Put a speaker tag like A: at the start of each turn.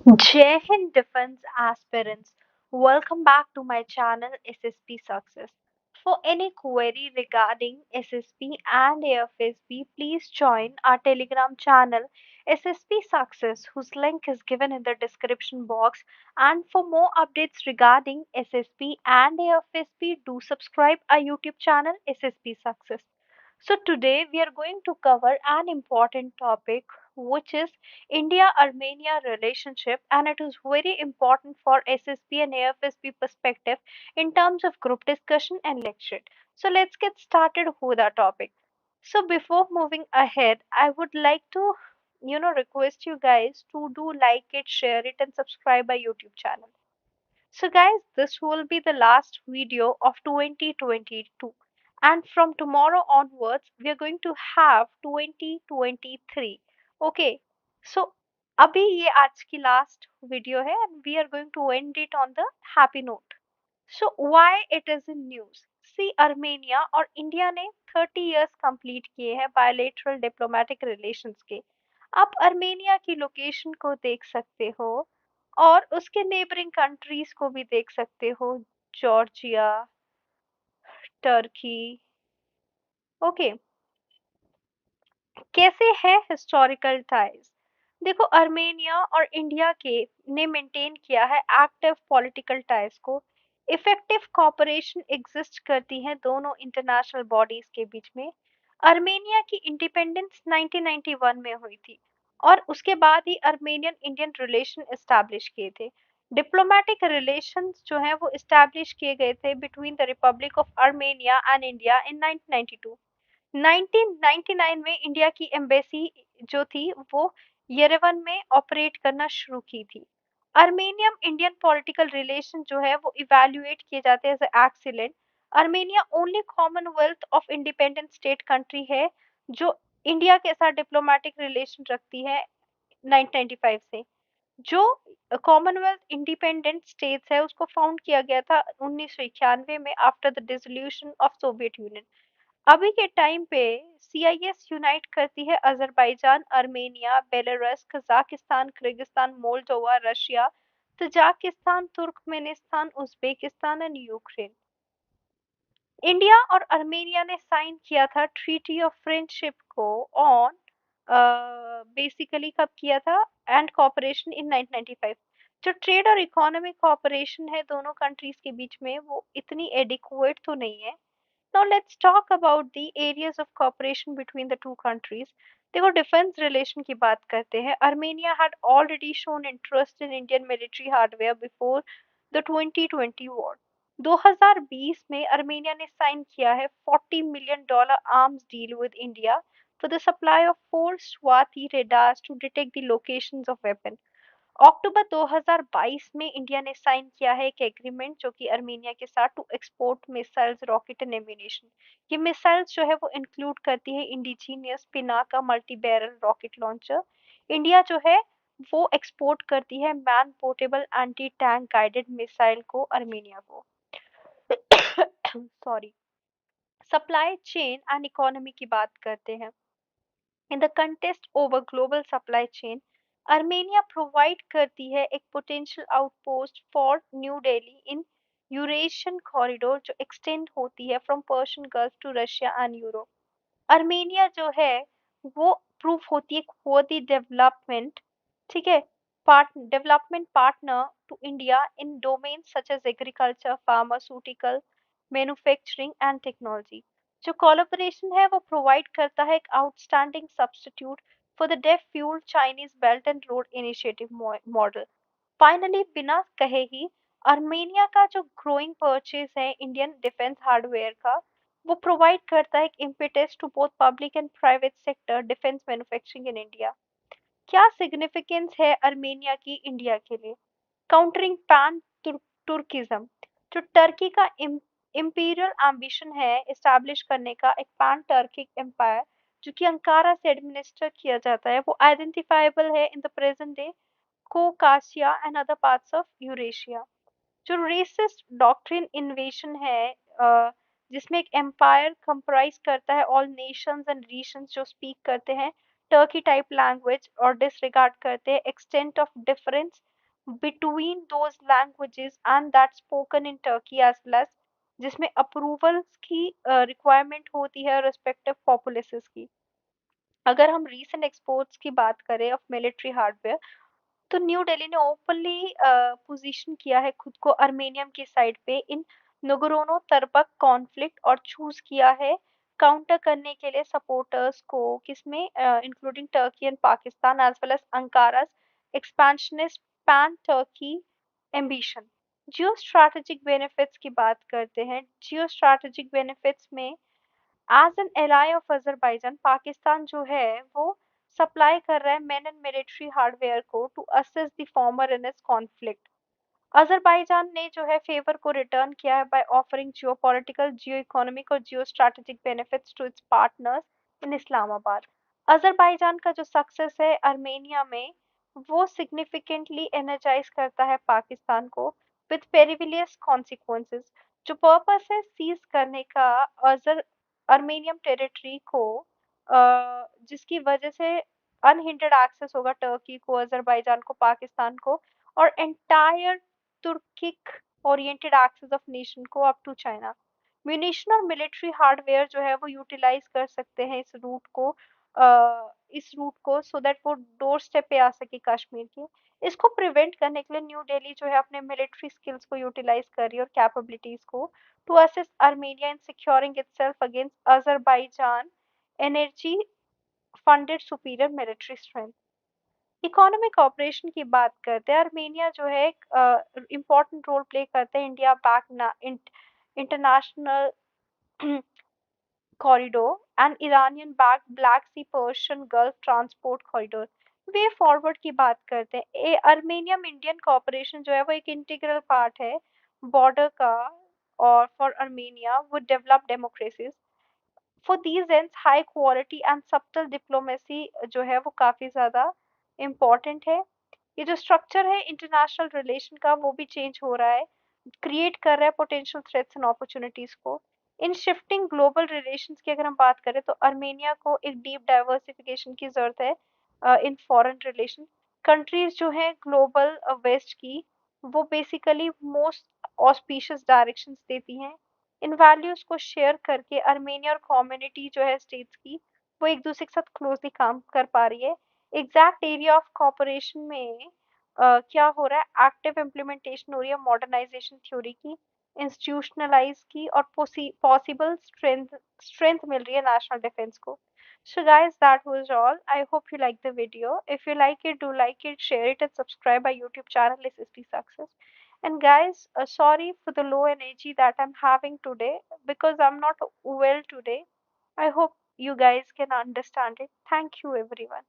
A: Jai Hind Defense Aspirants, welcome back to my channel SSP Success. For any query regarding SSP and AFSP, please join our Telegram channel SSP Success, whose link is given in the description box. And for more updates regarding SSP and AFSP, do subscribe our YouTube channel SSP Success. So today we are going to cover an important topic, which is India-Armenia relationship, and it is very important for SSP and AFSP perspective in terms of group discussion and lecture. So let's get started with our topic. So before moving ahead, I would like to request you guys to do like it, share it, and subscribe our YouTube channel. So, guys, this will be the last video of 2022, and from tomorrow onwards, we are going to have 2023. Okay, so अभी ये आज की last video है and we are going to end it on the happy note. So why it is in news? See, Armenia और India ने 30 years complete किए हैं bilateral diplomatic relations के. आप अर्मेनिया की लोकेशन को देख सकते हो और उसके नेबरिंग कंट्रीज को भी देख सकते हो, जॉर्जिया, टर्की। ओके, कैसे है हिस्टोरिकल टाइज? देखो, अर्मेनिया और इंडिया के ने मेंटेन किया है एक्टिव पॉलिटिकल टाइज को। इफेक्टिव कोऑपरेशन एग्जिस्ट करती है दोनों इंटरनेशनल बॉडीज के बीच में। अर्मेनिया की इंडिपेंडेंस 1991 में हुई थी और उसके बाद ही अर्मेनियन इंडियन रिलेशन एस्टैब्लिश किए थे। डिप्लोमेटिक रिलेशंस जो है वो एस्टैब्लिश किए गए थे between the Republic of Armenia and India in 1992। 1999 में इंडिया की एम्बेसी जो थी वो येरेवन में ऑपरेट करना शुरू की थी। अर्मेनियम इंडियन पॉलिटिकल रिलेशन जो है वो इवैल्यूएट किए जाते हैं as excellent. Armenia only Commonwealth of independent state country है जो इंडिया के साथ डिप्लोमेटिक रिलेशन रखती है 1995 से। जो कॉमनवेल्थ इंडिपेंडेंट स्टेट्स है उसको फाउंड किया गया था 1991 में after the dissolution of Soviet union. अभी के टाइम पे सीआईएस यूनाइट करती है Azerbaijan, Armenia, Belarus, Kazakhstan, Kyrgyzstan, Moldova, Russia, Tajikistan, Turkmenistan, Uzbekistan and Ukraine. India और अर्मेनिया ने साइन किया था ट्रीटी ऑफ फ्रेंडशिप को ऑन बेसिकली कब किया था एंड कोऑपरेशन इन 1995। जो ट्रेड और इकोनॉमिक कोऑपरेशन है दोनों कंट्रीज के बीच में वो इतनी एडिक्वेट तो नहीं है। Now let's talk about the areas of cooperation between the two countries. देखो, डिफेंस रिलेशन की बात करते हैं। Armenia had already shown interest in Indian military hardware before the 2020 war. 2020 में अर्मेनिया ने साइन किया है $40 million arms deal with India for the supply of four Swati radars to detect the locations of weapons. अक्टूबर 2022 में India ने sign किया है एक agreement जो कि अर्मेनिया के साथ to export missiles, rocket and ammunition. ये मिसाइल्स जो है वो इंक्लूड करती है indigenous Pinaka multi barrel rocket launcher. India जो है वो एक्सपोर्ट करती है man portable anti tank guided missile को अर्मेनिया को। Sorry. Supply chain and economy की बात करते हैं। In the contest over global supply chain, Armenia provide करती है एक potential outpost for new Delhi in Eurasian corridor जो एक्सटेंड होती है from Persian Gulf to Russia and Europe. Armenia जो है वो प्रूफ होती है वर्दी डेवलपमेंट, ठीक है, development partner to India in domain such as agriculture, pharmaceutical, manufacturing and technology. जो कोलैबोरेशन है वो प्रोवाइड करता है एक outstanding substitute for the debt fuel Chinese Belt and Road Initiative model. Finally, बिना कहे ही अर्मेनिया का जो ग्रोइंग परचेज है इंडियन डिफेंस हार्डवेयर का, वो प्रोवाइड करता है एक impetus to both public and private sector defence manufacturing in India. क्या सिग्निफिकेंस है अर्मेनिया की इंडिया के लिए? काउंटरिंग पैन तुर्किज्म, जो टर्की का इंपीरियल एम्बिशन है एस्टैब्लिश करने का एक पैन टर्किक एम्पायर जो कि अंकारा से एडमिनिस्टर किया जाता है, वो आइडेंटिफाइबल है in the present day Caucasia and other parts of Eurasia. जो रेसिस्ट डॉक्ट्रिन इन्वेशन है, जिसमें एक एम्पायर कंप्राइज करता है ऑल नेशंस एंड रीजन्स जो स्पीक करते हैं टर्की टाइप लैंग्वेज और डिसरिगार्ड करते हैं extent of difference between those languages and that spoken in Turkey as well as, जिसमें अप्रूवल्स की रिक्वायरमेंट होती है रिस्पेक्टिव पॉपुलेसेस की। अगर हम रीसेंट एक्सपोर्ट्स की बात करें ऑफ मिलिट्री हार्डवेयर, तो न्यू दिल्ली ने ओपनली पोजीशन किया है खुद को अर्मेनियम की साइड पे इन नगोर्नो तरबक कॉन्फ्लिक्ट और चूज किया है काउंटर करने के लिए सपोर्टर्स को, किसमें including Turkey and Pakistan as well as Ankara's expansionist pan Turkey ambition. Geo strategic benefits की बात करते हैं। जियो स्ट्रैटेजिक बेनिफिट्स में as an ally of Azerbaijan, Pakistan जो है वो सप्लाई कर रहा है मेन एंड मिलिट्री हार्डवेयर को to assist the former in इस कॉन्फ्लिक्ट। अजरबैजान ने जो है फेवर को रिटर्न किया है by offering geopolitical, geo economic और geo strategic benefits to its partners in Islamabad. Azerbaijan का जो सक्सेस है आर्मेनिया में, वो सिग्निफिकेंटली एनर्जाइज करता है पाकिस्तान को विद पेरिविलियस कॉन्सिक्वेंसेस। जो पर्पस है सीज करने का अजर अर्मेनियम टेरिटरी को, जिसकी वजह से अनहिंड्रेड एक्सेस होगा टर्की को, अजरबैजान को, पाकिस्तान को और entire Turkic oriented access of nation को अप टू चाइना। म्यूनिशन और मिलिट्री हार्डवेयर जो है वो यूटिलाइज कर सकते हैं इस रूट को सो दैट वो डोर स्टेप पे आ सके कश्मीर के। इसको प्रिवेंट करने के लिए न्यू दिल्ली जो है अपने मिलिट्री स्किल्स को यूटिलाइज कर रही है और कैपेबिलिटीज को to assist Armenia in securing itself against Azerbaijan energy funded superior military strength. Economic operation की बात करते हैं, आर्मेनिया जो है एक इम्पोर्टेंट रोल प्ले करते हैं India back international corridor and Iranian backed Black Sea Persian Gulf transport corridor. Way forward की बात करते हैं, अर्मेनियम इंडियन कॉपरेशन जो है वो एक इंटीग्रल पार्ट है बॉर्डर का और फॉर अर्मेनिया वो develop democracies. For these ends high quality and subtle diplomacy जो है वो काफ़ी ज़्यादा इम्पॉर्टेंट है। ये जो स्ट्रक्चर है इंटरनेशनल रिलेशन का वो भी चेंज हो रहा है, क्रिएट कर रहा है पोटेंशियल थ्रेट्स एंड अपॉर्चुनिटीज को। इन शिफ्टिंग ग्लोबल रिलेशंस की अगर हम बात करें तो अर्मेनिया को एक डीप डाइवर्सिफिकेशन की जरूरत है इन फॉरेन रिलेशन। कंट्रीज जो है ग्लोबल वेस्ट की, वो बेसिकली मोस्ट ऑस्पिशियस डायरेक्शंस देती हैं। इन वैल्यूज को शेयर करके अर्मेनिया और कम्युनिटी जो है स्टेट्स की, वो एक दूसरे के साथ क्लोजली काम कर पा रही है। एग्जैक्ट एरिया ऑफ कॉपरेशन में क्या हो रहा है, एक्टिव इम्प्लीमेंटेशन हो रही है मॉडर्नाइजेशन थ्योरी की, इंस्टीट्यूशनलाइज की और पॉसिबल स्ट्रेंथ मिल रही है नेशनल डिफेंस को। So guys, that was all. I hope you like the video. If you like it, do like it, share it, and subscribe our YouTube channel SSP Success. And guys, sorry for the low energy that I'm having today because I'm not well today. I hope you guys can understand it. Thank you, everyone.